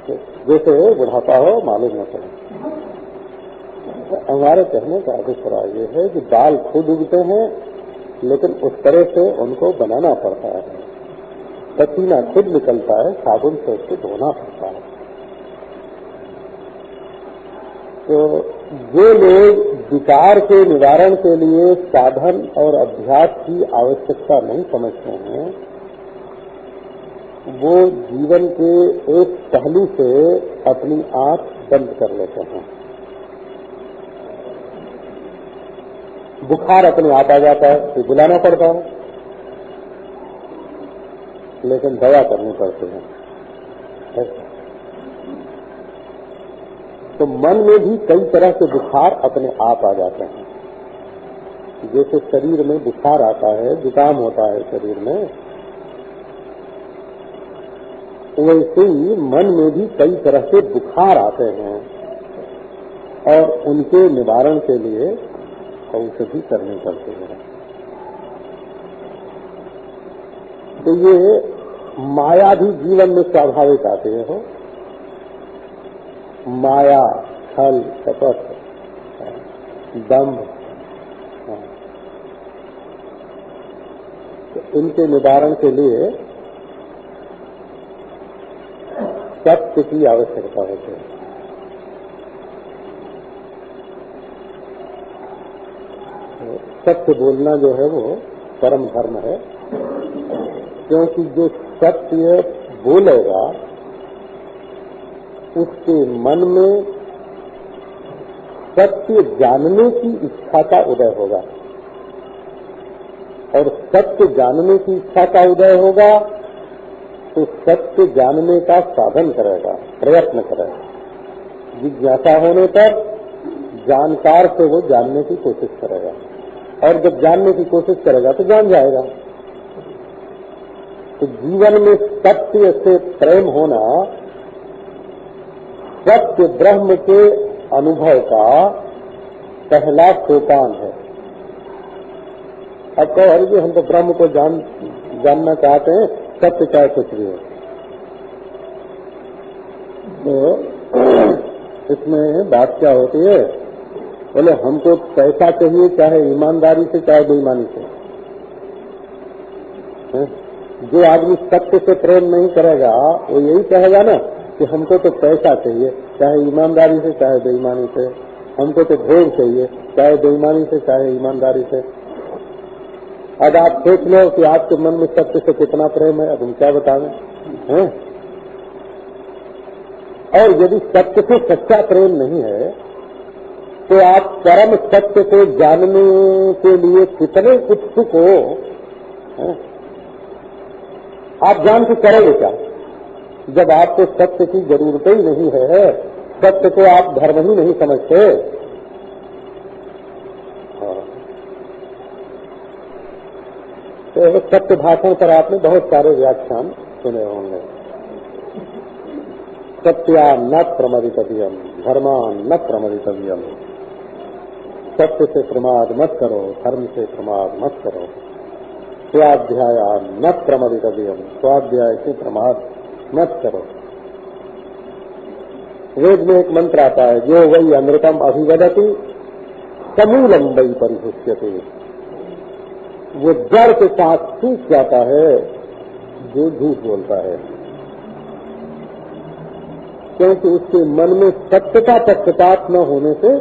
जैसे बुढ़ापा हो मालूम न पड़े। हमारे कहने का अभिप्राय ये है कि बाल खुद उगते हैं, लेकिन उस तरह से उनको बनाना पड़ता है। पसीना खुद निकलता है, साबुन से उसको धोना पड़ता है। तो जो लोग विकार के निवारण के लिए साधन और अभ्यास की आवश्यकता नहीं समझते हैं, वो जीवन के एक पहलू से अपनी आंख बंद कर लेते हैं। बुखार अपने आप आ जाता है तो बुलाना पड़ता है, लेकिन दवा करनी पड़ती है। तो मन में भी कई तरह के बुखार अपने आप आ जाते हैं। जैसे शरीर में बुखार आता है, जुकाम होता है शरीर में, वैसे ही मन में भी कई तरह के बुखार आते हैं और उनके निवारण के लिए औषधि करनी पड़ती है। तो ये माया भी जीवन में स्वाभाविक आती है। हो माया, छल, कपट, दंभ, तो इनके निवारण के लिए सत्य की आवश्यकता होती है। सत्य बोलना जो है वो परम धर्म है, क्योंकि जो सत्य बोलेगा उसके मन में सत्य जानने की इच्छा का उदय होगा, और सत्य जानने की इच्छा का उदय होगा तो सत्य जानने का साधन करेगा, प्रयत्न करेगा। जिज्ञासा होने पर जानकार से वो जानने की कोशिश करेगा, और जब जानने की कोशिश करेगा तो जान जाएगा। तो जीवन में सत्य से प्रेम होना सत्य ब्रह्म के अनुभव का पहला सोपान है। अब कहो कि हम तो ब्रह्म को जानना चाहते हैं, सत्य चाहे कुछ भी हो। तो इसमें बात क्या होती है, बोले हमको पैसा चाहिए, चाहे ईमानदारी से चाहे बेईमानी से। जो आदमी सत्य से प्रेम नहीं करेगा वो यही कहेगा ना कि हमको तो पैसा चाहिए, चाहे ईमानदारी से चाहे बेईमानी से। हमको तो भोग चाहिए, चाहे बेईमानी से चाहे ईमानदारी से। अब आप सोच लो कि आपके मन में सत्य से कितना प्रेम है, अब हम क्या बताएं हैं? और यदि सत्य से सच्चा प्रेम नहीं है तो आप परम सत्य को जानने के लिए कितने उत्सुक हो, हैं? आप जान के करोगे क्या जब आपको सत्य की जरूरत ही नहीं है, सत्य को आप धर्म ही नहीं समझते। तो सत्य भाषण पर आपने बहुत सारे व्याख्यान सुने होंगे। सत्या न प्रमदितव्यम, धर्मान न प्रमदितव्यम। सत्य से प्रमाद मत करो, धर्म से प्रमाद मत करो। स्वाध्याय न प्रमदितव्यम, स्वाध्याय से प्रमाद मत करो। वेद में एक मंत्र आता है, जो वही अमृतम अभिवदति समूलम वही परिभुष्यते। वो जड़ के साथ सूख जाता है जो झूठ बोलता है, क्योंकि उसके मन में सत्य का पक्षपात न होने से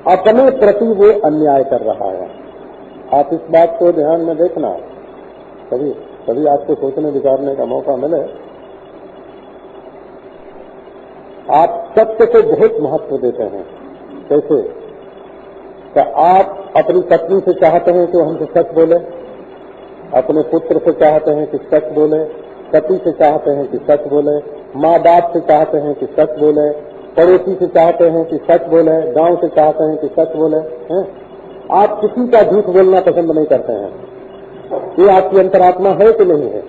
अपने प्रति वो अन्याय कर रहा है। आप इस बात को ध्यान में देखना, कभी आपको सोचने विचारने का मौका मिले। आप सत्य को बहुत महत्व देते हैं। कैसे? तो आप अपनी पत्नी से चाहते हैं कि हमसे सच बोले, अपने पुत्र से चाहते हैं कि सच बोले, पति से चाहते हैं कि सच बोले, माँ बाप से चाहते हैं कि सच बोले, पड़ोसी से चाहते हैं कि सच बोले, गांव से चाहते हैं कि सच बोले, हैं? आप किसी का झूठ बोलना पसंद नहीं करते हैं। ये आपकी अंतरात्मा है कि नहीं है?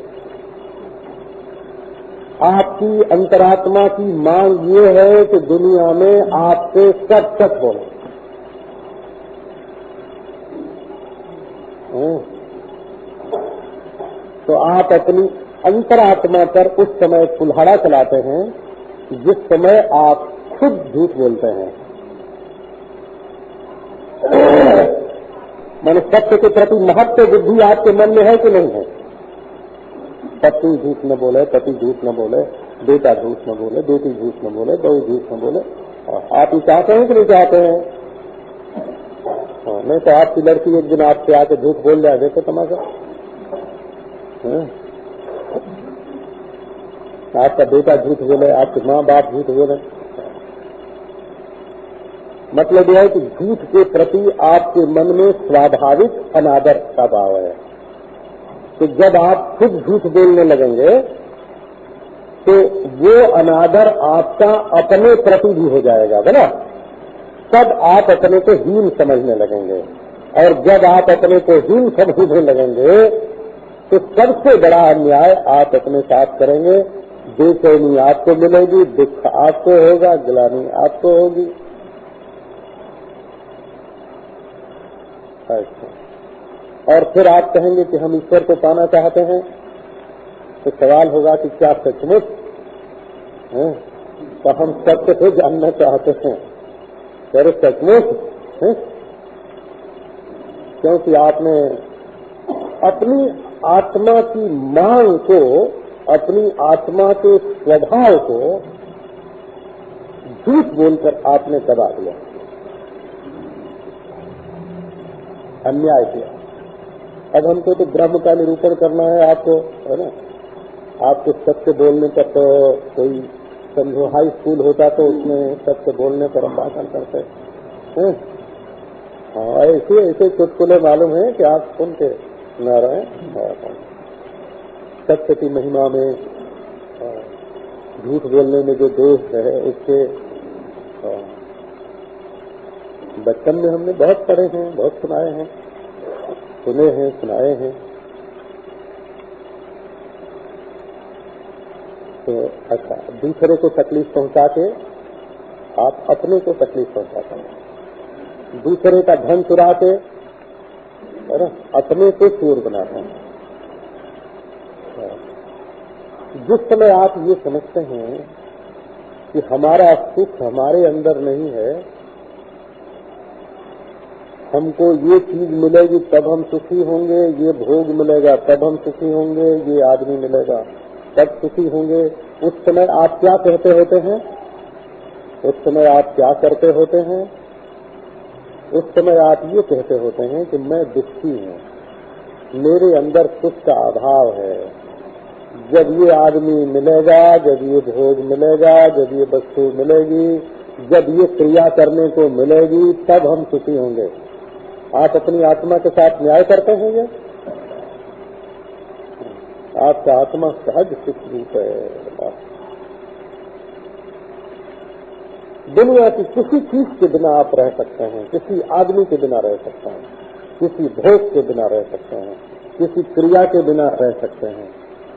आपकी अंतरात्मा की मांग ये है कि दुनिया में आपसे सच सच बोले। तो आप अपनी अंतरात्मा पर उस समय कुल्हाड़ा चलाते हैं जिस समय आप खुद झूठ बोलते हैं, माने सत्य के प्रति महत्व बुद्धि आपके मन में है कि नहीं है? पत्नी झूठ न बोले, पति झूठ न बोले, बेटा झूठ न बोले, बेटी झूठ न बोले, बहू झूठ न बोले। आप ही चाहते हैं कि नहीं चाहते हैं? नहीं तो आपकी लड़की एक दिन आपसे आके झूठ बोल जाए, देखो तमाशा। आपका बेटा झूठ बोले, आपके माँ बाप झूठ बोले, मतलब यह है कि झूठ के प्रति आपके मन में स्वाभाविक अनादर का भाव है। तो जब आप खुद झूठ बोलने लगेंगे तो वो अनादर आपका अपने प्रति भी हो जाएगा, है ना? तब आप अपने को हीन समझने लगेंगे, और जब आप अपने को हीन समझने लगेंगे तो सबसे बड़ा अन्याय आप अपने साथ करेंगे। बेचैनी आपको मिलेगी, दुख आपको होगा, गिलानी आपको होगी। और फिर आप कहेंगे कि हम ईश्वर को पाना चाहते हैं, तो सवाल होगा कि क्या सचमुच? तो हम सत्य को जानना चाहते हैं, अरे सचमुच? क्योंकि आपने अपनी आत्मा की मांग को, अपनी आत्मा के स्वभाव को झूठ बोलकर आपने दबा दिया, अन्याय किया। अब हमको तो ब्रह्म का निरूपण करना है आपको, है ना? आपको सत्य बोलने पर तो कोई समझो हाई स्कूल होता तो उसमें सत्य बोलने पर हम भाषण करते हैं। हाँ, ऐसे ऐसे चुटकुले मालूम है कि आप सुन के न रहे। सत्य की महिमा में झूठ बोलने में जो दोष है उससे बचपन में हमने बहुत पढ़े हैं, बहुत सुनाए हैं, सुने हैं, सुनाए हैं। तो अच्छा, दूसरे को तकलीफ पहुंचा के आप अपने को तकलीफ पहुंचाते हैं, दूसरे का धन चुरा के अपने को चोर बनाते हैं। जिस समय आप ये समझते हैं कि हमारा सुख हमारे अंदर नहीं है, हमको ये चीज मिलेगी तब हम सुखी होंगे, ये भोग मिलेगा तब हम सुखी होंगे, ये आदमी मिलेगा तब सुखी होंगे, उस समय आप क्या कहते होते हैं? उस समय आप क्या करते होते हैं? उस समय आप ये कहते होते हैं कि मैं दुखी हूँ, मेरे अंदर सुख का अभाव है। जब ये आदमी मिलेगा, जब ये भोग मिलेगा, जब ये वस्तु मिलेगी, जब ये क्रिया करने को मिलेगी, तब हम सुखी होंगे। आप अपनी आत्मा के साथ न्याय करते हैं ये? आपका आत्मा सहज सुख रूप है। दुनिया की किसी चीज के बिना आप रह सकते हैं, किसी आदमी के बिना रह सकते हैं, किसी भोग के बिना रह सकते हैं, किसी क्रिया के बिना रह सकते हैं।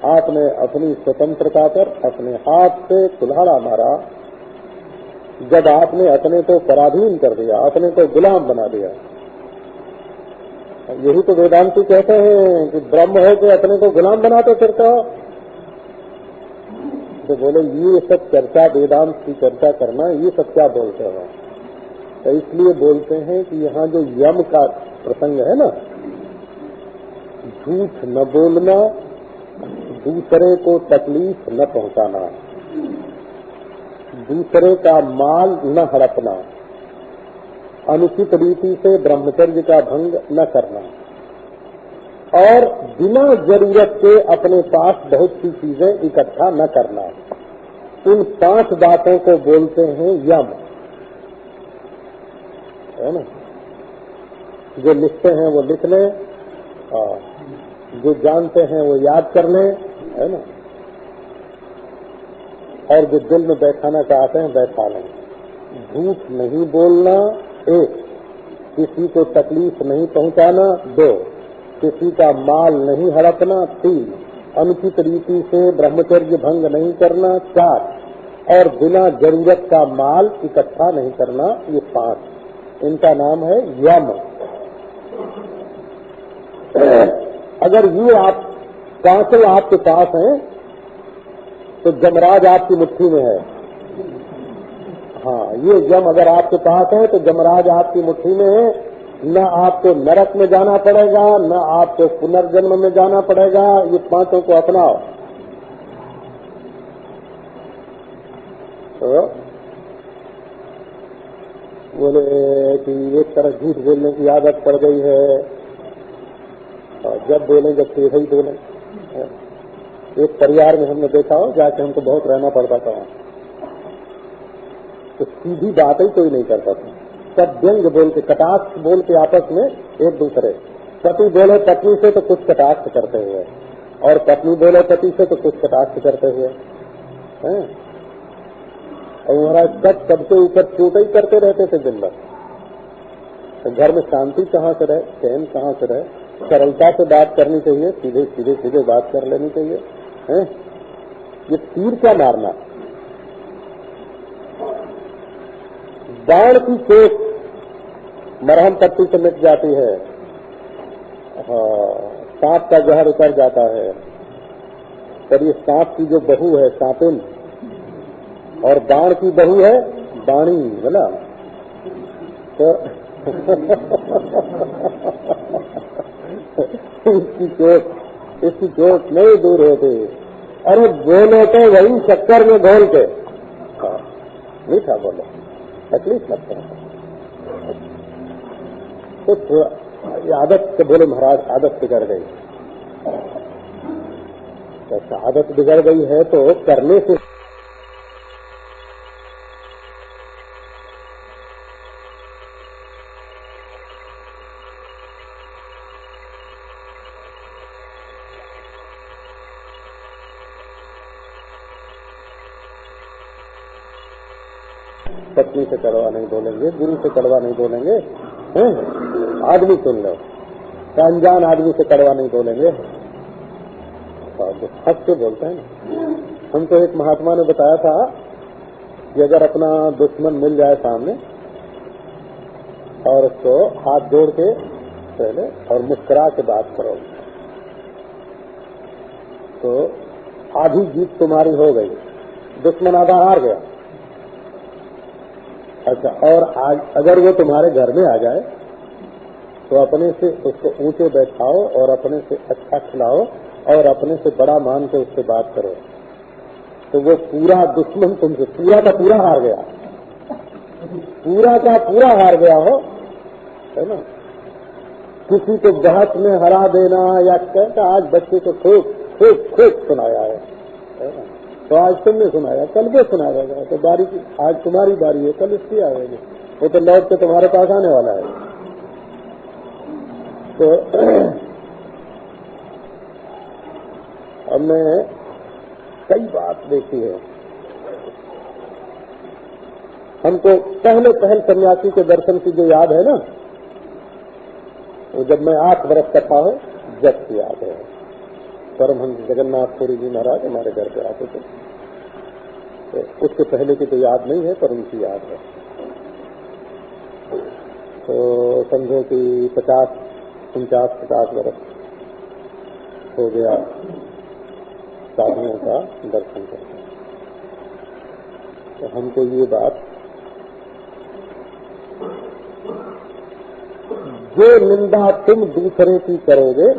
आपने अपनी स्वतंत्रता पर अपने हाथ से कुल्हाड़ा मारा जब आपने अपने को पराधीन कर दिया, अपने को गुलाम बना दिया। यही तो वेदांती कहते हैं कि ब्रह्म हो के अपने को गुलाम बनाते फिरते हो। तो बोले ये सब चर्चा, वेदांत की चर्चा करना, ये सब क्या बोलते हो? तो इसलिए बोलते हैं कि यहाँ जो यम का प्रसंग है ना, झूठ न बोलना, दूसरे को तकलीफ न पहुंचाना, दूसरे का माल न हड़पना, अनुचित रीति से ब्रह्मचर्य का भंग न करना, और बिना जरूरत के अपने पास बहुत सी चीजें इकट्ठा न करना। इन 5 बातों को बोलते हैं यम, है ना? जो लिखते हैं वो लिख लें, जो जानते हैं वो याद कर लें, है ना? और जो दिल में बैठाना चाहते हैं बैठा लें। झूठ नहीं बोलना 1, किसी को तकलीफ नहीं पहुंचाना 2, किसी का माल नहीं हड़पना 3, अनुचित रीति से ब्रह्मचर्य भंग नहीं करना 4, और बिना जरूरत का माल इकट्ठा नहीं करना ये 5। इनका नाम है यम। अगर ये आप 5 आपके पास हैं तो जमराज आपकी मुट्ठी में है, हाँ, ये यम अगर आपके पास है तो यमराज आपकी मुट्ठी में है। न आपको नरक में जाना पड़ेगा, न आपको पुनर्जन्म में जाना पड़ेगा। ये पांचों को अपनाओ। तो बोले कि एक तरह झूठ बोलने की आदत पड़ गई है, और जब बोले जब सीधे ही बोले। एक परिवार में हमने देखा हो, जाके हमको बहुत रहना पड़ता था, तो सीधी बात ही कोई नहीं करता था। सब व्यंग बोल के, कटाक्ष बोल के आपस में एक दूसरे, पति बोले पत्नी से तो कुछ कटाक्ष करते हुए, और पत्नी बोले पति से तो कुछ कटाक्ष करते हुए हैं। और महाराज सब सबके ऊपर चोट ही करते रहते थे दिन भर। तो घर में शांति कहाँ से रहे, चैन कहाँ से रहे? सरलता से बात करनी चाहिए, सीधे सीधे सीधे बात कर लेनी चाहिए, हैं? ये तीर क्या मारना? बाण की चोट मरहम पट्टी से मिट जाती है, सांप का जहर उतर जाता है। पर ये सांप की जो बहू है सांपिन, और बाण की बहू है बाणी, बोला तो इसकी चोट नहीं दूर होती। अरे बोलो तो वही शक्कर में घोल के, मीठा बोलो, तकलीफ लगता है। तो आदत से बोले महाराज आदत बिगड़ गई। तो आदत बिगड़ गई है तो करने से पत्नी से कड़वा नहीं बोलेंगे, गुरु से कड़वा नहीं बोलेंगे, हैं? आदमी सुन लो, अनजान आदमी से कड़वा नहीं बोलेंगे। हंस के बोलते हैं ना। हमको एक महात्मा ने बताया था कि अगर अपना दुश्मन मिल जाए सामने और उसको हाथ जोड़ के पहले और मुस्कुरा के बात करो तो आधी जीत तुम्हारी हो गई, दुश्मन आधा हार गया। अच्छा, और आज अगर वो तुम्हारे घर में आ जाए तो अपने से उसको ऊंचे बैठाओ और अपने से अच्छा खिलाओ और अपने से बड़ा मान के उससे बात करो, तो वो पूरा दुश्मन तुमसे पूरा का पूरा हार गया, पूरा का पूरा हार गया हो, है ना। किसी को बहस में हरा देना या कहता आज बच्चे को खूब खूब खूब सुनाया है ना, तो आज तुमने सुनाया, कल वो सुनाएगा, तो बारी आज तुम्हारी बारी है, कल इसकी आएगी, वो तो लौट के तुम्हारे पास आने वाला है। तो हमने कई बात देखी है। हमको पहले सन्यासी के दर्शन की जो याद है ना, वो जब मैं 8 वर्ष का था हो, जब की याद है। परमहंस जगन्नाथ पुरी जी महाराज हमारे घर पे आते थे, तो उसके पहले की तो याद नहीं है, पर उनकी याद है। तो समझो कि 50 वर्ष हो गया साधुओं का दर्शन करके। तो हमको ये बात, जो निंदा तुम दूसरे की करोगे,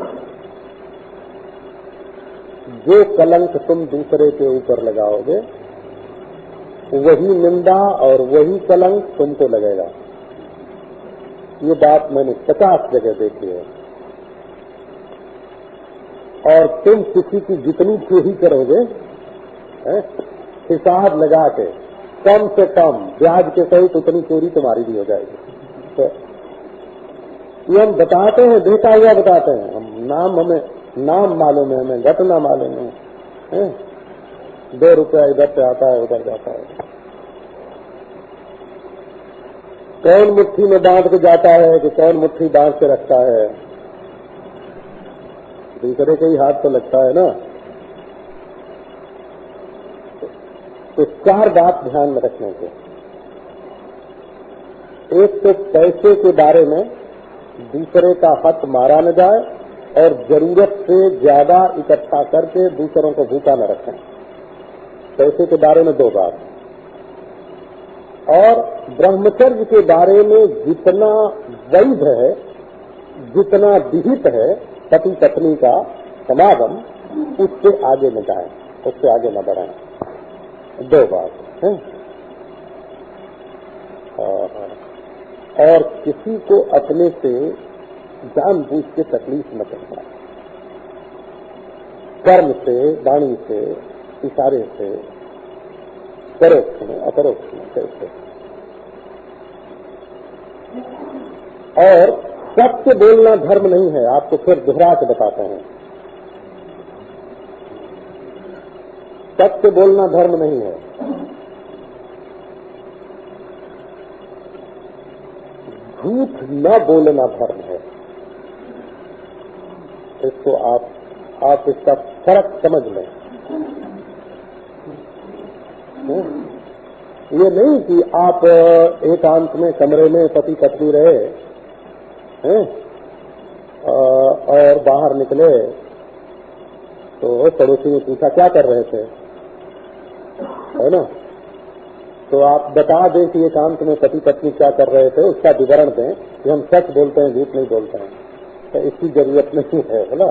जो कलंक तुम दूसरे के ऊपर लगाओगे, वही निंदा और वही कलंक तुमको लगेगा। ये बात मैंने 50 जगह देखी है। और तुम किसी की जितनी चोरी करोगे, हिसाब लगा के कम से कम ब्याज के सहित उतनी चोरी तुम्हारी भी हो जाएगी। तो ये हम बताते हैं, देखा हुआ बताते हैं, हमें नाम मालूम है, हमें घटना मालूम है। 2 रुपया इधर से आता है उधर जाता है। कौन मुट्ठी में बांध के जाता है कि कौन मुट्ठी बांध के रखता है, दूसरे के ही हाथ तो लगता है ना। तो 4 बात ध्यान में रखने को। एक तो पैसे के बारे में दूसरे का हक मारा न जाए और जरूरत से ज्यादा इकट्ठा करके दूसरों को भूखा न रखें। पैसे के बारे में 2 बात। और ब्रह्मचर्य के बारे में जितना वैध है, जितना विहित है पति पत्नी का समागम, उससे आगे न जाए, उससे आगे न बढ़ाएं। दो बात है। और किसी को अपने से जानबूझ के तकलीफ न करना, कर्म से, वाणी से, इशारे से, परोक्ष में, अपरोक्ष में कैसे। और सत्य बोलना धर्म नहीं है, आपको फिर दोहरा के बताते हैं। सत्य बोलना धर्म नहीं है। झूठ न बोलना धर्म है। इसको आप इसका फर्क समझ लें। ये नहीं कि आप एकांत में कमरे में पति पत्नी रहे हैं और बाहर निकले तो पड़ोसी ने पूछा क्या कर रहे थे, है ना, तो आप बता दें कि एकांत में पति पत्नी क्या कर रहे थे, उसका विवरण दें कि हम सच बोलते हैं, झूठ नहीं बोलते हैं। तो इसकी जरूरत नहीं है ना।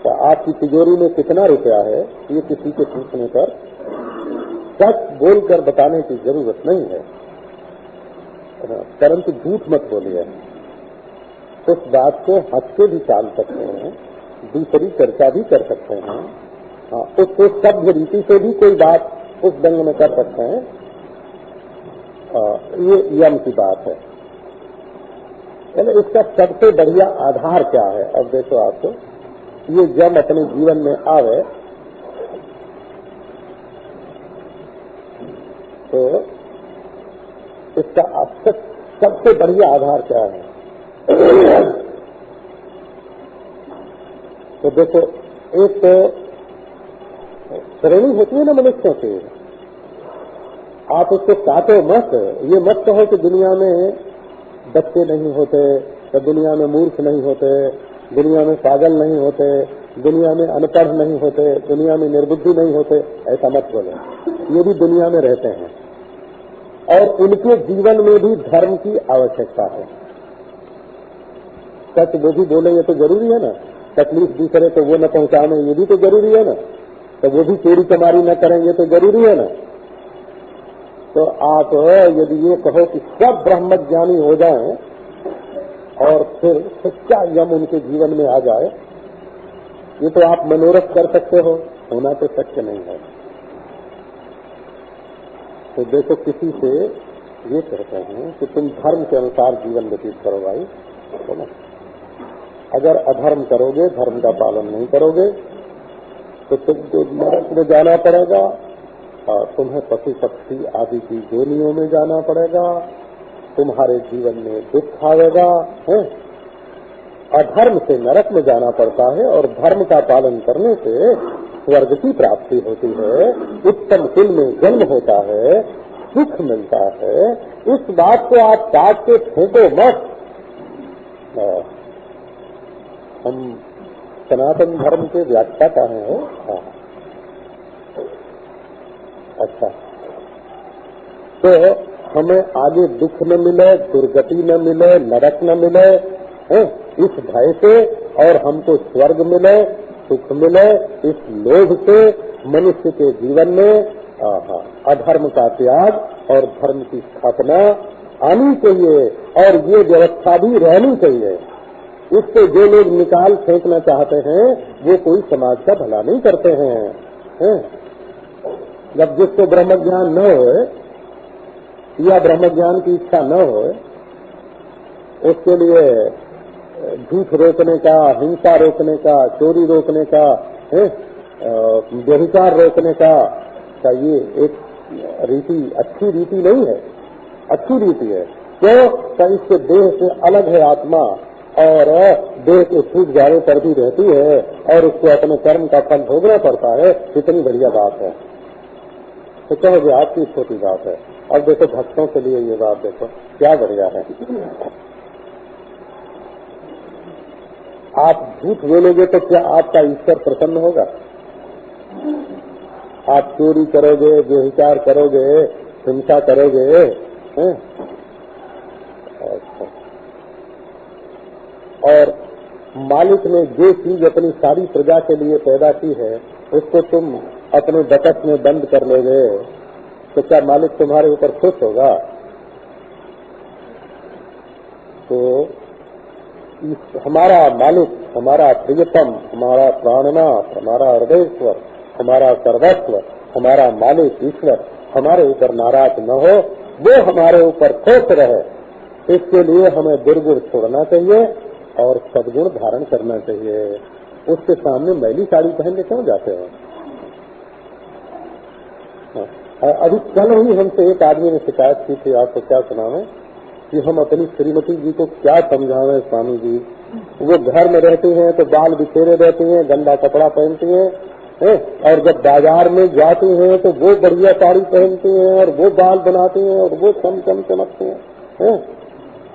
तो आपकी तिजोरी में कितना रुपया है ये किसी के पूछने पर सच बोलकर बताने की जरूरत नहीं है, परंतु झूठ मत बोलिए। उस बात को हंस के भी टाल सकते हैं, दूसरी चर्चा भी कर सकते हैं, उसको सभ्य रीति से भी कोई बात उस ढंग में कर सकते हैं। ये यम की बात है। इसका सबसे बढ़िया आधार क्या है? अब देखो आपको, ये यम अपने जीवन में आवे तो इसका सबसे बढ़िया आधार क्या है? तो देखो, एक तो श्रेणी होती है ना मनुष्यों की, आप उसको काटो मत। ये मत कहो कि दुनिया में बच्चे नहीं होते, तो दुनिया में मूर्ख नहीं होते, दुनिया में पागल नहीं होते, दुनिया में अनपढ़ नहीं होते, दुनिया में निर्बुद्धि नहीं होते। ऐसा मत बोलो। ये भी दुनिया में रहते हैं और उनके जीवन में भी धर्म की आवश्यकता है। सच वो भी बोलेंगे तो जरूरी है ना, तकलीफ दूसरे तो वो न पहुंचाने, ये भी तो जरूरी है ना, तो वो भी चोरी चमारी न करेंगे तो जरूरी है ना। तो आप यदि ये कहो कि सब ब्रह्मज्ञानी हो जाएं और फिर सच्चा यम उनके जीवन में आ जाए, ये तो आप मनोरथ कर सकते हो, होना तो सत्य नहीं है। तो देखो, किसी से ये कहते हैं कि तुम धर्म के अनुसार जीवन व्यतीत करो भाई, तो ना, अगर अधर्म करोगे, धर्म का पालन नहीं करोगे तो तुमको नरक में जाना पड़ेगा, और तुम्हें पशु पक्षी आदि की जोनियों में जाना पड़ेगा, तुम्हारे जीवन में दुख आएगा है। अधर्म से नरक में जाना पड़ता है और धर्म का पालन करने से स्वर्ग की प्राप्ति होती है, उत्तम कुल में जन्म होता है, सुख मिलता है। इस बात को आप काट के फेंको मत। हम सनातन धर्म के व्याख्याता हैं। हाँ, अच्छा, तो हमें आगे दुख न मिले, दुर्गति न मिले, नरक न मिले है, इस भय से, और हमको स्वर्ग मिले, सुख मिले, इस लोभ से मनुष्य के जीवन में अधर्म का त्याग और धर्म की स्थापना आनी चाहिए, और ये व्यवस्था भी रहनी चाहिए। इससे जो लोग निकाल फेंकना चाहते हैं वो कोई समाज का भला नहीं करते हैं। जब जिसको ब्रह्म ज्ञान न हो या ब्रह्म ज्ञान की इच्छा न हो, उसके लिए झूठ रोकने का, हिंसा रोकने का, चोरी रोकने का, व्यभिचार रोकने का ये एक रीति अच्छी रीति नहीं है। अच्छी रीति है क्यों? इसके देह से अलग है आत्मा, और देह के छूट जाने पर भी रहती है और उसको अपने कर्म का फल भोगना पड़ता है। कितनी बढ़िया बात है। तो कहोगे आपकी छोटी बात है। अब देखो, भक्तों के लिए ये बात देखो क्या बढ़िया है। आप झूठ बोलोगे तो क्या आपका ईश्वर प्रसन्न होगा? आप चोरी करोगे, व्यभिचार करोगे, हिंसा करोगे, हैं? और मालिक ने जो चीज अपनी सारी प्रजा के लिए पैदा की है उसको तुम अपने बचत में बंद कर लोगे तो क्या मालिक तुम्हारे ऊपर खुश होगा? तो हमारा मालिक, हमारा प्रियतम, हमारा प्राणनाथ, हमारा हृदयेश्वर, हमारा सर्वस्व, हमारा मालिक ईश्वर हमारे ऊपर नाराज न हो, वो हमारे ऊपर खुश रहे, इसके लिए हमें दुर्गुण छोड़ना चाहिए और सद्गुण धारण करना चाहिए। उसके सामने मैली साड़ी पहन के क्यों जाते हो? अभी कल ही हमसे एक आदमी ने शिकायत की थी, आपको क्या सुनावे, कि हम अपनी श्रीमती जी को क्या समझावें स्वामी जी। वो घर में रहती हैं तो बाल बिखेरे रहती हैं, गंदा कपड़ा पहनती हैं, और जब बाजार में जाती हैं तो वो बढ़िया साड़ी पहनती हैं और वो बाल बनाती हैं और वो चमचम चमकती हैं।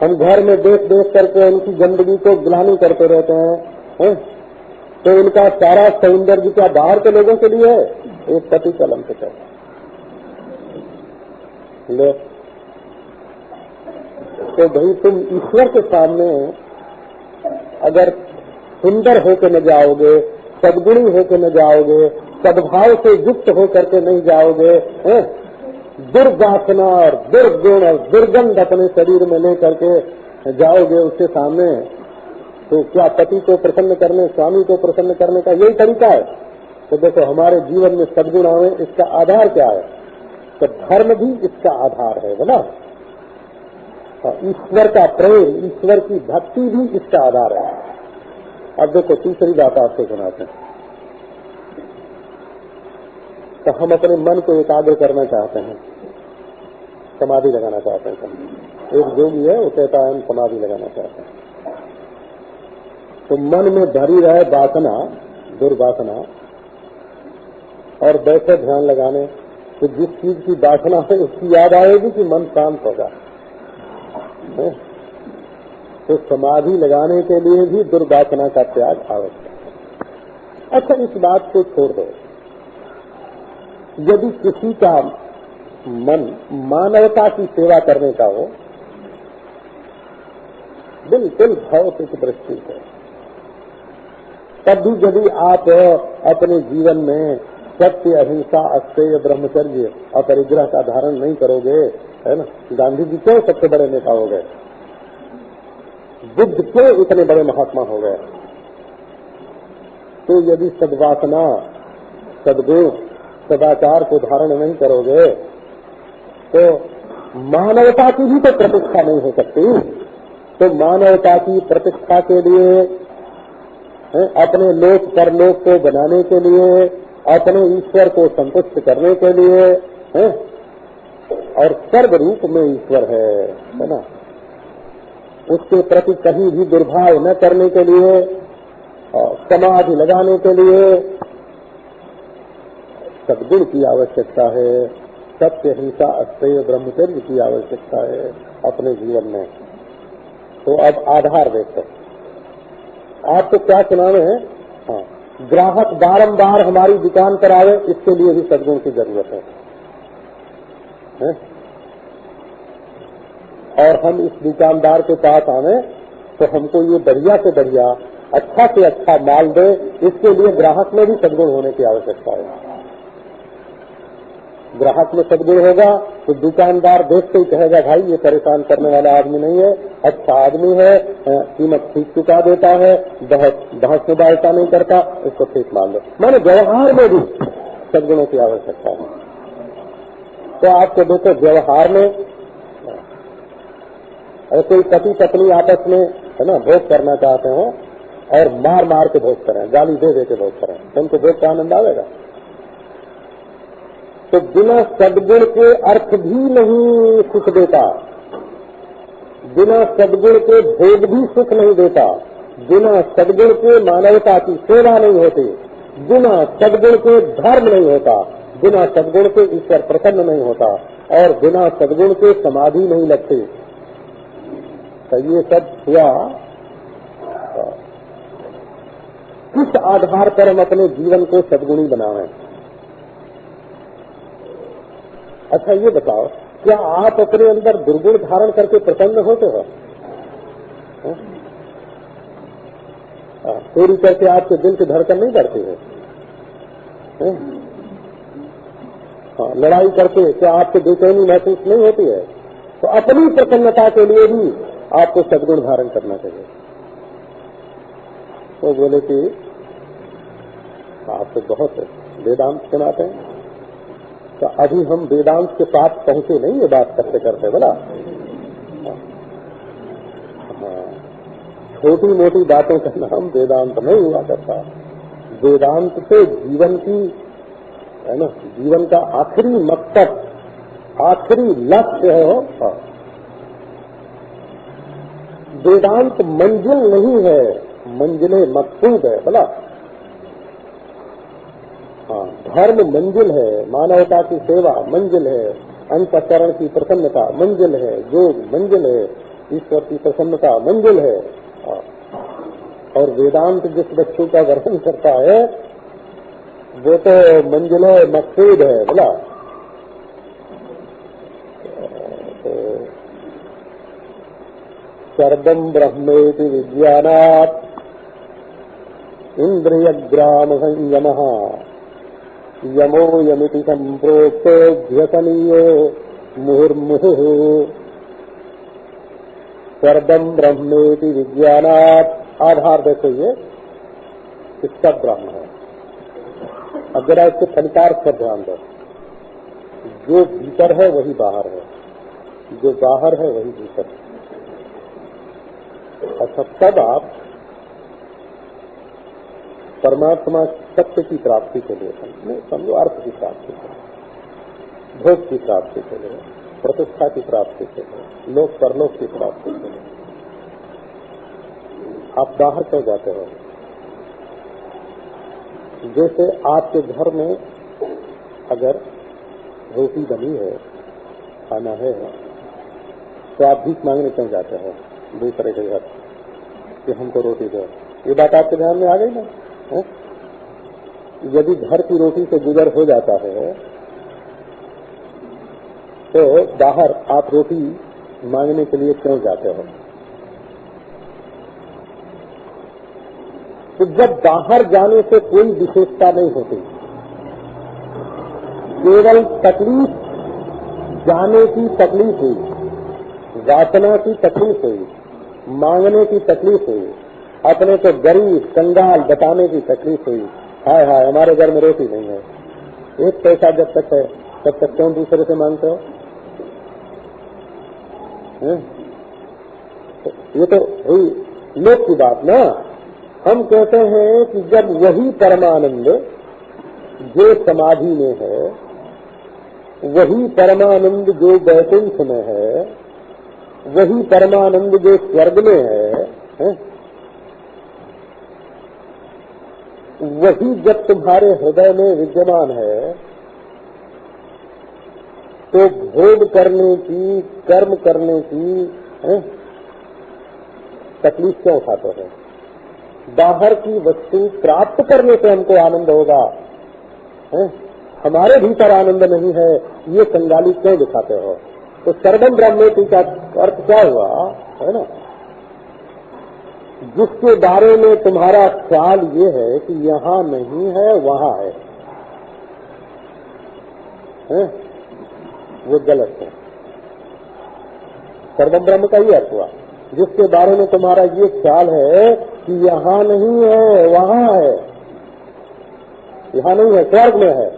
हम घर में देख देख करके उनकी गंदगी को ग्लानि करते रहते हैं। तो उनका सारा सौंदर्य क्या बाहर के लोगों के लिए है? एक पति कलम से कहते लो। तो भाई तुम ईश्वर के सामने अगर सुंदर होकर न जाओगे, सद्गुणी होकर न जाओगे, सद्भाव से युक्त होकर के नहीं जाओगे, दुर्वासना और दुर्गुण और दुर्गंध अपने शरीर में ले करके जाओगे उसके सामने, तो क्या पति को प्रसन्न करने, स्वामी को प्रसन्न करने का यही तरीका है? तो देखो हमारे जीवन में सद्गुण आवे, इसका आधार क्या है? तो धर्म भी इसका आधार है बोला, ईश्वर का प्रेम, ईश्वर की भक्ति भी इसका आधार है। अब देखो तीसरी बात आपको सुनाते हैं। तो हम अपने मन को एकाग्र करना चाहते हैं, समाधि लगाना चाहते हैं। एक योगी है वो कहता है हम समाधि लगाना चाहते हैं। तो मन में भरी रहे वासना, दुर्वासना, और बैठे ध्यान लगाने, तो जिस चीज की वासना है उसकी याद आएगी कि मन शांत होगा। तो समाधि लगाने के लिए भी दुर्वासना का त्याग आवश्यक है। अच्छा इस बात को छोड़ दो, यदि किसी का मन मानवता की सेवा करने का हो, बिल्कुल भौतिक दृष्टि से, तब भी यदि आप अपने जीवन में सत्य, अहिंसा, अस्तेय, ब्रह्मचर्य, अपरिग्रह का धारण नहीं करोगे, है ना, गांधी जी क्यों सबसे बड़े नेता हो गए? बुद्ध क्यों इतने बड़े महात्मा हो गए? तो यदि सद्वासना, सद्गुण, सदाचार को धारण नहीं करोगे तो मानवता की भी तो प्रतिष्ठा नहीं हो सकती। तो मानवता की प्रतिष्ठा के लिए, अपने लोक परलोक को बनाने के लिए, अपने ईश्वर को संतुष्ट करने के लिए, और सर्व रूप में ईश्वर है ना, उसके प्रति कहीं भी दुर्भाव न करने के लिए, समाधि लगाने के लिए सद्गुण की आवश्यकता है, सत्य, हिंसा, अस्तेय, ब्रह्मचर्य की आवश्यकता है अपने जीवन में। तो अब आधार देखो, आपको क्या सुनावे हैं? हाँ, ग्राहक बारंबार हमारी दुकान पर आवे, इसके लिए भी सद्गुण की जरूरत है। और हम इस दुकानदार के पास आवे तो हमको ये बढ़िया से बढ़िया, अच्छा से अच्छा माल दे, इसके लिए ग्राहक में भी सद्गुण होने की आवश्यकता है। ग्राहक में सद्गुण होगा तो दुकानदार देखते ही कहेगा भाई ये परेशान करने वाला आदमी नहीं है, अच्छा आदमी है, कीमत ठीक चुका देता है, बहस मुबालता नहीं करता, इसको ठीक मान लो। माने व्यवहार में भी सद्गुणों की आवश्यकता है। तो आपको देखो व्यवहार में कोई पति पत्नी आपस में, है ना, भोग करना चाहते हो और मार मार के भोग करें, गाली दे दे के भोग करें, तो उनको भोग का आनंद आवेगा? तो बिना सद्गुण के अर्थ भी नहीं सुख देता, बिना सद्गुण के भोग भी सुख नहीं देता, बिना सद्गुण के मानवता की सेवा नहीं होती, बिना सद्गुण के धर्म नहीं होता, बिना सद्गुण के ईश्वर प्रसन्न नहीं होता, और बिना सद्गुण के समाधि नहीं लगती। तो ये सब हुआ, किस आधार पर हम अपने जीवन को सद्गुणी बनावें? अच्छा ये बताओ, क्या आप अपने अंदर दुर्गुण धारण करके प्रसन्न होते हो? चोरी करके आपके दिल की धड़कन नहीं बढ़ती है? हाँ, लड़ाई करके क्या आपको बेचैनी महसूस नहीं होती है? तो अपनी प्रसन्नता के लिए भी आपको सद्गुण धारण करना चाहिए। वो बोले कि आप तो बहुत वेदांत सुनाते हैं, तो अभी हम वेदांत के पास पहुंचे नहीं, ये बात करते करते बोला। हाँ, छोटी मोटी बातों का नाम वेदांत नहीं हुआ करता। वेदांत से जीवन की, है ना, जीवन का आखिरी मकसद, आखिरी लक्ष्य है। वेदांत मंजिल नहीं है, मंजिले मकसूद है बोला। हाँ, धर्म मंजिल है, मानवता की सेवा मंजिल है, अंतःकरण की प्रसन्नता मंजिल है, योग मंजिल है, ईश्वर की प्रसन्नता मंजिल है। और वेदांत जिस वस्तु का वर्णन करता है वो तो मंजिल है, मकसूद है बोला। सर्वं ब्रह्मेति विज्ञानात् इंद्रियग्राम संयमः यमो यमिति संप्रोक्तो ध्यसनीयो मुहुर्मुहुः। सर्वं ब्रह्मेति विज्ञानात्, आधार देखो ये इसका ब्रह्म है। अब जरा इसके फलितार्थ पर ध्यान दो। जो भीतर है वही बाहर है, जो बाहर है वही भीतर है। अच्छा, तब आप परमात्मा सत्य की प्राप्ति के लिए समझो, अर्थ की प्राप्ति के लिए, भोग की प्राप्ति के लिए, प्रतिष्ठा की प्राप्ति के लिए, लोक परलोक की प्राप्ति के लिए आप बाहर क्यों जाते हो? जैसे आपके घर में अगर रोटी बनी है, खाना है, तो आप भीख मांगने क्यों जाते हो दूसरे के घर कि हमको रोटी दो? ये बात आपके ध्यान में आ गई ना? है? यदि घर की रोटी से गुजर हो जाता है तो बाहर आप रोटी मांगने के लिए क्यों जाते हो? तो जब बाहर जाने से कोई विशेषता नहीं होती, केवल तकलीफ, जाने की तकलीफ हुई, वासना की तकलीफ हुई, मांगने की तकलीफ हुई, अपने को गरीब कंगाल बताने की तकलीफ हुई, हाय हाय हमारे घर में रोटी नहीं है, एक पैसा जब तक है तब तक क्यों दूसरे से मांगते हो? ये तो हुई लोक की बात ना। हम कहते हैं कि जब वही परमानंद जो समाधि में है, वही परमानंद जो वैकुंठ में है, वही परमानंद जो स्वर्ग में है? वही जब तुम्हारे हृदय में विद्यमान है, तो भोग करने की, कर्म करने की तकलीफ क्यों उठाते हैं? बाहर की वस्तु प्राप्त करने से हमको आनंद होगा, हमारे भीतर आनंद नहीं है, ये कंगाली क्यों दिखाते हो? तो सर्वम ब्रह्मेति का अर्थ क्या हुआ, है ना? जिसके बारे में तुम्हारा ख्याल ये है कि यहाँ नहीं है वहाँ है, वो गलत है। सर्वम ब्रह्म का ये अर्थ हुआ, जिसके बारे में तुम्हारा ये ख्याल है कि यहाँ नहीं है वहाँ है, यहाँ नहीं है स्वर्ग में है,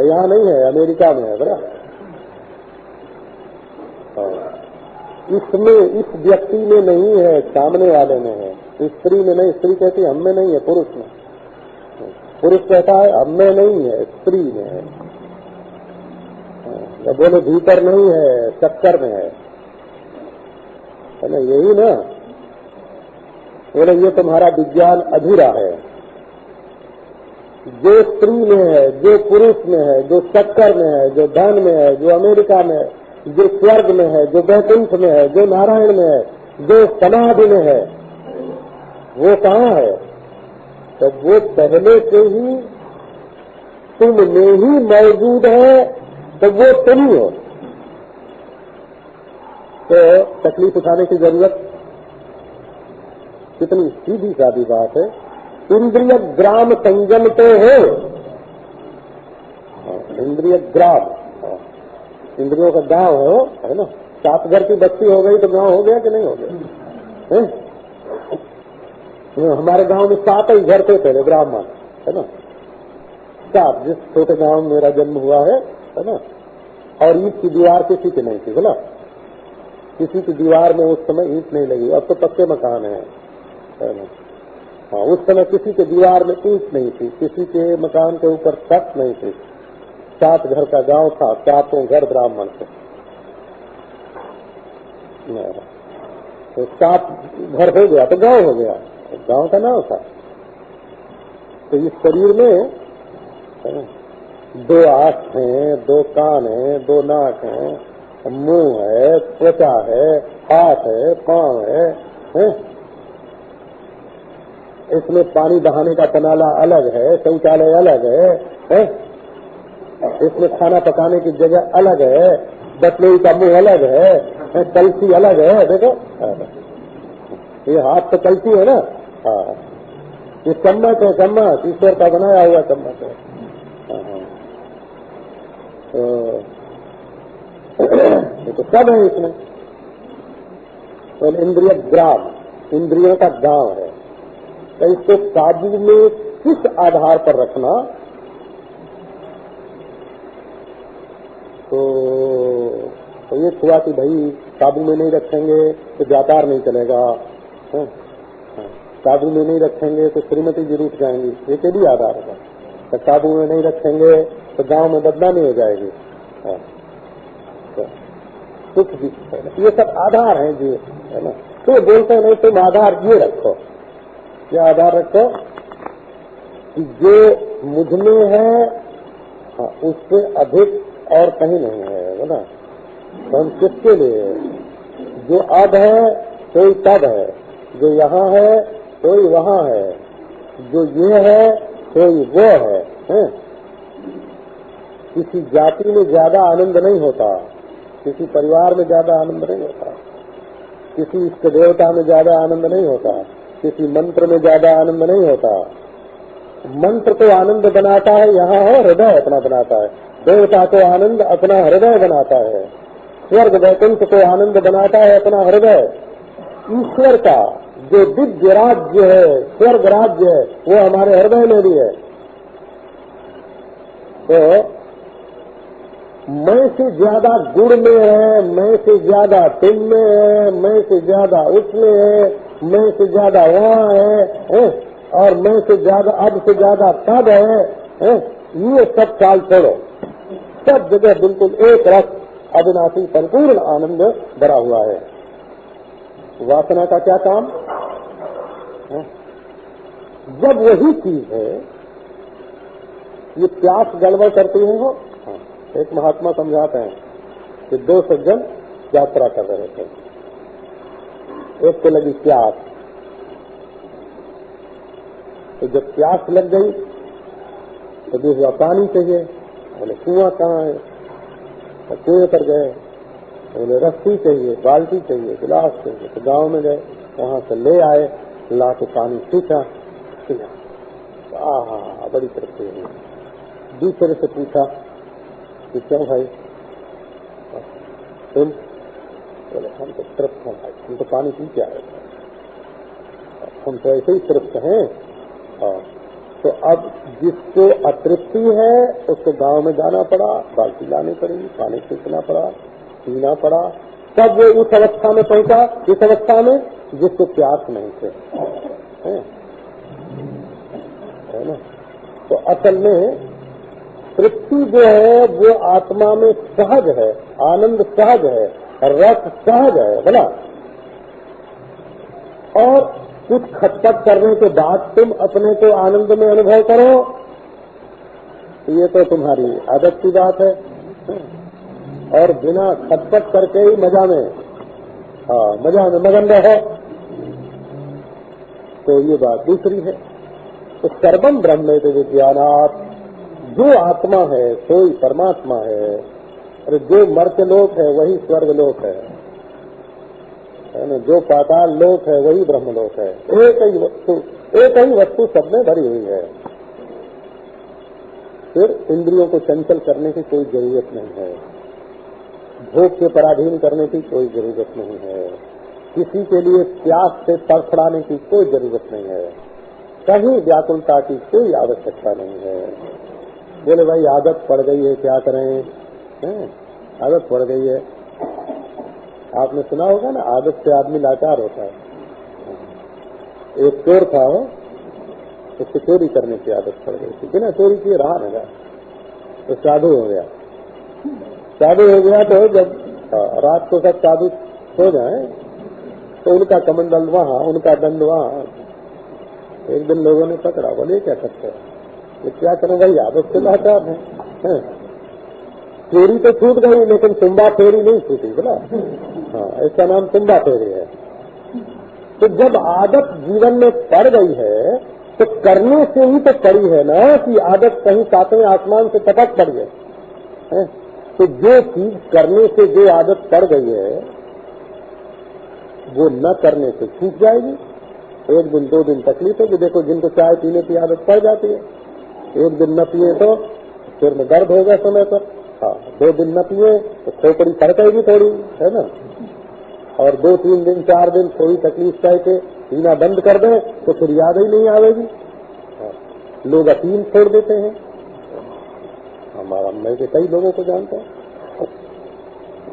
यहाँ नहीं है अमेरिका में है, बराबर? इसमें, इस व्यक्ति में नहीं है, सामने वाले में है। स्त्री में नहीं, स्त्री कहती है हम में नहीं है, पुरुष में। पुरुष कहता है हम में नहीं है, स्त्री में है। बोले भीतर नहीं है, चक्कर में है ना? यही ना? बोले ये तुम्हारा विज्ञान अधूरा है। जो स्त्री में है, जो पुरुष में है, जो चक्कर में है, जो धन में है, जो अमेरिका में है, जो स्वर्ग में है, जो वैकुंठ में है, जो नारायण में है, जो समाधि में है, वो कहाँ है? तो वो पहले से ही तुम में ही मौजूद है, तो वो तुम ही हो। तो तकलीफ उठाने की जरूरत, कितनी सीधी सादी बात है। इंद्रिय ग्राम संयम तो हो, इंद्रिय ग्राम, इंद्रियों का गांव है ना। 7 घर की बस्ती हो गई तो गांव हो गया कि नहीं हो गया? हमारे गांव में 7 ही घर थे पहले, ब्राह्मण, है ना। 7, जिस छोटे गांव में मेरा जन्म हुआ है ना। और ईंट की दीवार किसी की नहीं थी, बोला, किसी की दीवार में उस समय ईंट नहीं लगी। अब तो पक्के मकान है ना। हाँ, उस समय किसी के दीवार में ईंट नहीं थी, किसी के मकान के ऊपर छत नहीं थी। 7 घर का गांव था, 7 घर ब्राह्मण थे। तो 7 घर हो गया तो गांव हो गया, गांव का नाम था। तो इस शरीर में 2 आँख हैं, 2 कान हैं, 2 नाक हैं, मुंह है, त्वचा है, हाथ है, पांव है? इसमें पानी बहाने का तनाला अलग है, शौचालय अलग है? इसमें खाना पकाने की जगह अलग है, बटलोई का मुंह अलग है, कलसी अलग है। देखो ये हाथ तो कलसी है ना। हाँ, ये चम्मच है, चम्मच ईश्वर का बनाया हुआ चम्मच है। तो सब है इसमें। तो इंद्रिय ग्राम, इंद्रियों का गांव है। तो इसको काबू में किस आधार पर रखना? तो ये हुआ कि भाई काबू में नहीं रखेंगे तो व्यापार नहीं चलेगा, काबू में नहीं रखेंगे तो श्रीमती जी रूठ जाएंगी, ये के लिए आधार है। तो काबू में नहीं रखेंगे तो गांव में बदनामी हो जाएगी। कुछ भी ये सब आधार हैं जी, है ना। तो बोलते नहीं, तुम आधार ये रखो। क्या आधार रखो? कि जो मुझ में है उससे अधिक और कहीं नहीं है ना। तो हम किसके लिए? जो अब है कोई तब है, जो यहाँ है कोई वहाँ है, जो ये है कोई वो है? किसी जाति में ज्यादा आनंद नहीं होता, किसी परिवार में ज्यादा आनंद नहीं होता, किसी इष्ट देवता में ज्यादा आनंद नहीं होता, किसी मंत्र में ज्यादा आनंद नहीं होता। मंत्र तो आनंद बनाता है, यहाँ है हृदय अपना बनाता है। देवता को आनंद अपना हृदय बनाता है। स्वर्ग वैकुंठ को आनंद बनाता है अपना हृदय। ईश्वर का जो दिव्य राज्य है, स्वर्ग राज्य है, वो हमारे हृदय में भी है। तो मैं से ज्यादा गुण में है, मैं से ज्यादा तुम में है, मैं से ज्यादा उसमें है, मैं से ज्यादा वहाँ है, और मैं से ज्यादा अब से ज्यादा तब है? ये सब चाल छोड़ो। सब जगह बिल्कुल एक रस अविनाशी संपूर्ण आनंद भरा हुआ है। वासना का क्या काम? जब वही चीज है, ये प्यास गड़बड़ करती है हो। एक महात्मा समझाते हैं कि 2 सज्जन यात्रा कर रहे थे। एक को लगी प्यास, तो जब प्यास लग गई तो दूसरा पानी चाहिए। बोले कुआं कहाँ है? तो कुएं पर गए। बोले रस्सी चाहिए, बाल्टी चाहिए, गिलास चाहिए। तो गांव में गए, वहां से ले आए, ला के पानी सींचा, आहा बड़ी तृप्ति हुई। दूसरे से पूछा कि क्यों भाई तुम? बोले हम तो तृप्त हैं भाई, हम तो पानी पी के आए, हम तो ऐसे ही तृप्त हैं। तो अब जिसको अतृप्ति है उसको गांव में जाना पड़ा, बाल्टी लानी पड़ी, पानी खींचना पड़ा, पीना पड़ा। तब वो उस अवस्था में पहुंचा, इस अवस्था में जिसको प्यास नहीं थे, है ना। तो असल में तृप्ति जो है वो आत्मा में सहज है, आनंद सहज है, रस सहज है, बोला। और कुछ खटपट करने के बाद तुम अपने को आनंद में अनुभव करो, ये तो तुम्हारी आदत की बात है। और बिना खटपट करके ही मजा में मगन रहो, तो ये बात दूसरी है। तो सर्वम ब्रह्मेति विज्ञानात्, जो आत्मा है सोई परमात्मा है, अरे जो मर्त्य लोक है वही स्वर्ग लोक है ना, जो पाताल लोक है वही ब्रह्म लोक है। एक ही वस्तु सब में भरी हुई है। फिर इंद्रियों को चंचल करने की कोई जरूरत नहीं है, भोग के पराधीन करने की कोई जरूरत नहीं है, किसी के लिए प्यास से तड़फड़ाने की कोई जरूरत नहीं है, कहीं व्याकुलता की कोई आवश्यकता नहीं है। बोले भाई आदत पड़ गई है, क्या करें? आदत पड़ गई है। आपने सुना होगा ना, आदत से आदमी लाचार होता है। एक चोर था, उससे चोरी करने की आदत पड़ गई थी, बिना चोरी किए रहा नहीं, तो साधु हो गया। साधु हो गया तो जब रात को सब साधु सो जाए तो उनका कमंडल वहां, उनका दंड वहां। एक दिन लोगों ने पकड़ा, बोले क्या करते हैं? क्या करें भाई, आदत से लाचार है। चोरी तो छूट गई लेकिन तुम्बा फेरी नहीं छूटी, बोला। हाँ, इसका नाम तुम्बा फेरी है। तो जब आदत जीवन में पड़ गई है तो करने से ही तो पड़ी है ना, कि आदत कहीं सातवें आसमान से टपक पड़ी है। तो जो चीज करने से जो आदत पड़ गई है वो न करने से छूट जाएगी। एक दिन 2 दिन तकलीफ होगी। देखो जिनको चाय पीने की आदत पड़ जाती है, एक दिन न पिए तो सिर में दर्द होगा समय पर। हाँ, 2 दिन न पिए तो खोपड़ी फड़केगी थोड़ी, है ना। और 2-3 दिन 4 दिन थोड़ी तकलीफ चाहे के पीना बंद कर दें तो फिर याद ही नहीं आवेगी। लोग अफीम छोड़ देते हैं। हमारा मैं के कई लोगों को जानता हूँ।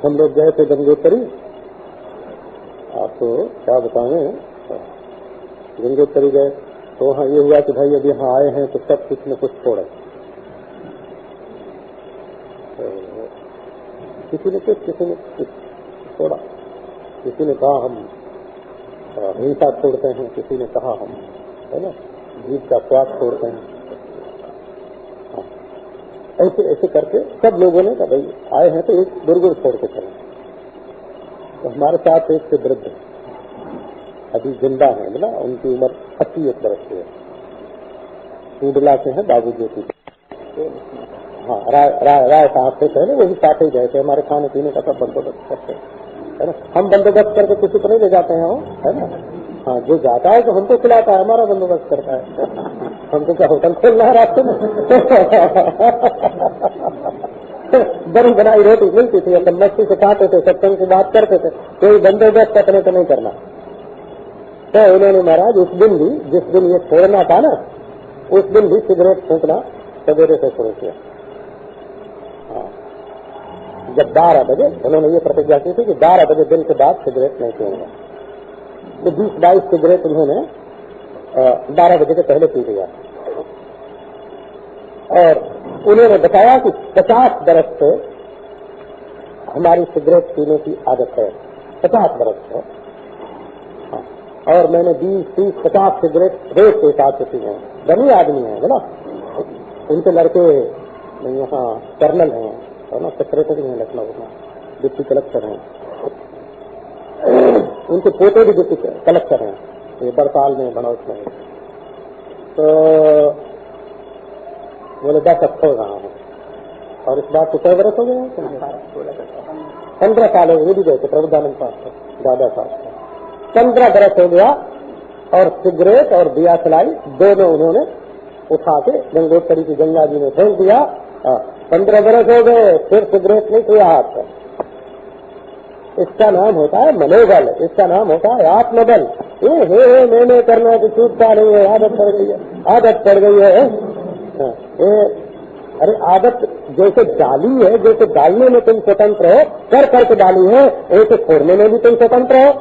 हम लोग गए थे गंगोत्री, आपको क्या बताएं, गंगोत्री गए तो वहाँ ये हुआ कि भाई अब यहाँ आए हैं तो सब कुछ न कुछ छोड़े। किसी ने कुछ छोड़ा। किसी ने कहा हम हिंसा छोड़ते हैं, किसी ने कहा हम, है ना, जीव का स्वाद छोड़ते हैं। हाँ, ऐसे ऐसे करके सब लोगों ने कहा भाई आए हैं तो एक दुर्गुण छोड़ के चलें। तो हमारे साथ एक से वृद्ध अभी जिंदा है, बोला, उनकी उम्र 81 वर्ष की है, टूडला से है, बाबू ज्योति। हाँ, राय साहब से पहले वो भी साथ ही गए थे। हमारे खाने पीने का सब बंदोबस्त करते है ना। हम बंदोबस्त करके किसी को नहीं ले जाते हैं, है ना। हाँ, जो जाता है तो हमको खिलाता है, हमारा बंदोबस्त करता है। हमको क्या होटल खोलना है रास्ते में? बड़ी बनाई रोटी मिलती थी, अपन मस्ती से खाते थे, सत्संग की बात करते थे, कोई बंदोबस्त अपने को नहीं करना। तो उन्होंने महाराज उस दिन भी, जिस दिन ये छोड़ना था ना, उस दिन भी सिगरेट फूंकना सवेरे से शुरू किया। हाँ, जब 12 बजे उन्होंने ये प्रतिज्ञा की थी कि 12 बजे दिन के बाद सिगरेट नहीं पीऊंगा। तो 20-22 सिगरेट उन्होंने 12 बजे के पहले पी लिया। और उन्होंने बताया कि 50 बरस से हमारी सिगरेट पीने की आदत है, 50 बरस से। हाँ, और मैंने 20-30-50 सिगरेट रोज के हिसाब से पी हैं। धनी आदमी है, बोला। उनके लड़के यहाँ कर्नल हैं, है ना, सेक्रेटरी हैं लखनऊ में, डिप्टी कलेक्टर हैं। उनके पोते भी डिप्टी कलेक्टर हैं, ये बरसाल में, बनौत में। तो बोले 10 अब छोड़ रहा हूँ। और इस बात को 6 बरस हो गए, 15 साल हो गए भी गए थे प्रबुद्धानंद साहब से, दादा साहब से 15 बरस हो गया। और सिगरेट और दिया सलाई दोनों उन्होंने उठा के गंगोत्री की गंगा जी में फेंक दिया। 15 बरस हो गए, फिर सिगरेट नहीं छुआ हाथ। इसका नाम होता है मनोबल, इसका नाम होता है आत्मबल। हे मैंने करना कि छूटता नहीं है, आदत पड़ गई है, आदत पड़ गई है। अरे आदत जैसे डाली है, जैसे डालने में तुम स्वतंत्र हो, कर करके डाली है, ऐसे छोड़ने में भी तुम स्वतंत्र हो।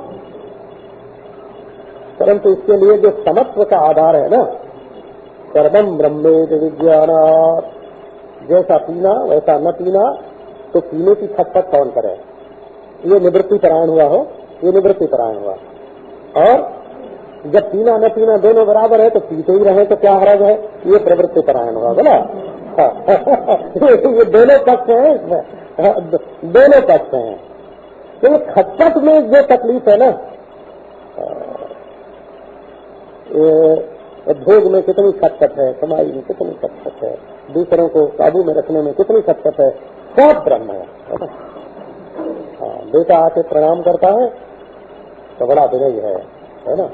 परंतु इसके लिए जो समत्व का आधार है ना, सर्वम ब्रह्मेति विज्ञानात्, जैसा पीना वैसा न पीना, तो पीने की खटपट कौन करे? ये निवृत्ति परायण हुआ हो, ये निवृत्ति परायण हुआ। और जब पीना न पीना दोनों बराबर है तो पीते ही रहे तो क्या हर्ज है? ये प्रवृत्ति परायण हुआ, बोला। ये दोनों पक्ष हैं इसमें, दोनों पक्ष हैं। तो खटपट में जो तकलीफ है ना, भोग में कितनी खटपट है, कमाई में कितनी खटपट है, दूसरों को काबू में रखने में कितनी खटपट है, सब ब्रह्म है ना। हाँ, बेटा आके प्रणाम करता है तो बड़ा विनय है ना,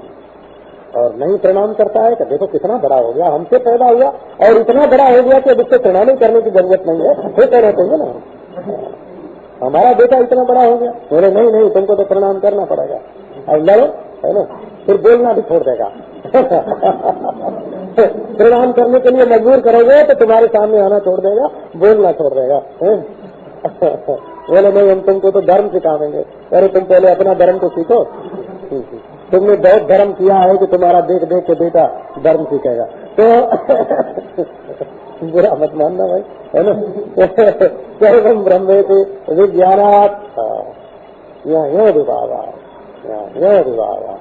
और नहीं प्रणाम करता है तो देखो कितना बड़ा हो गया, हमसे पैदा हुआ और इतना बड़ा हो गया कि अब उससे प्रणाम करने की जरूरत नहीं है, फिर कहना चाहिए ना हमारा बेटा इतना बड़ा हो गया। बोले नहीं नहीं, तुमको तो प्रणाम करना पड़ेगा, अब लड़ो, है ना, फिर बोलना भी छोड़ देगा प्रणाम करने के लिए मजबूर करोगे तो तुम्हारे सामने आना छोड़ देगा, बोलना छोड़ देगा। बोले नहीं, हम तुमको तो धर्म सिखाएंगे। अरे तुम पहले अपना धर्म तो सीखो, तुमने बहुत धर्म किया है कि तुम्हारा देख देख के बेटा धर्म सीखेगा, तो बुरा मत मानना भाई, है ना। सर्वम ब्रह्मेति विज्ञानात् यो विभावा, यो विभावा,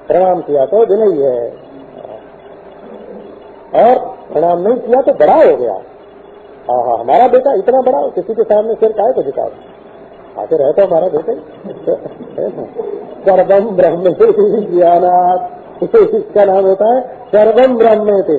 प्रणाम किया तो विनयी है, और प्रणाम नहीं किया तो बड़ा हो गया। हाँ, हमारा बेटा इतना बड़ा, किसी के सामने सिर काहे को झुकाओ, आते रहे तो हमारा बेटा सर्वम ब्रह्मेति ज्ञानात्, इसका नाम होता है सर्वम ब्रह्मेति।